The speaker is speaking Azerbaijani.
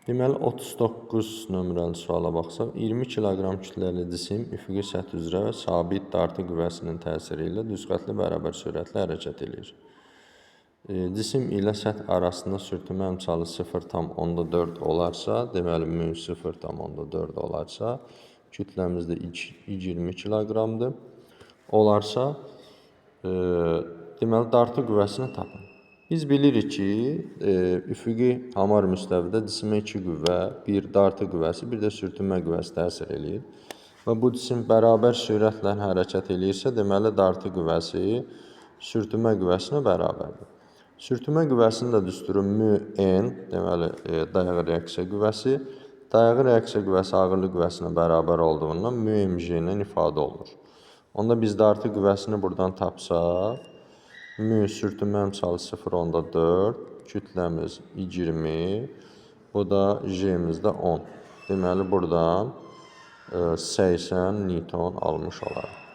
Deməli, 39 nömrəli suala baxsaq, 20 kiloqram kütləli cisim üfüqi səthi üzrə sabit dartı qüvvəsinin təsiri ilə düzxətli bərabər sürətlə hərəkət edir. Cisim ilə səth arasında sürtünmə əmsalı 0,4 olarsa, deməli, mü 0,4 olarsa, kütləmiz də 20 kiloqramdır. Olarsa, deməli, dartı qüvvəsini tapın. Biz bilirik ki, üfüqi hamar müstəvidə cisimə 2 qüvvə, bir dartı qüvvəsi, bir də sürtünmə qüvvəsi təsir eləyir. Və bu cisim bərabər sürətlə hərəkət eləyirsə, deməli, dartı qüvvəsi sürtünmə qüvvəsinə bərabərdir. Sürtünmə qüvvəsinin də düsturu mü n, deməli, dayağı reaksiya qüvvəsi. Dayağı reaksiya qüvvəsi ağırlıq qüvvəsinə bərabər olduğundan mü mj ilə ifadə olunur. Onda biz dartı qüvvəsini buradan tapsaq, mü sürtünmə əmsalı 0,4, kütləmiz 20, bu da j'miz də 10. Deməli, buradan 80 Newton almış olarıq.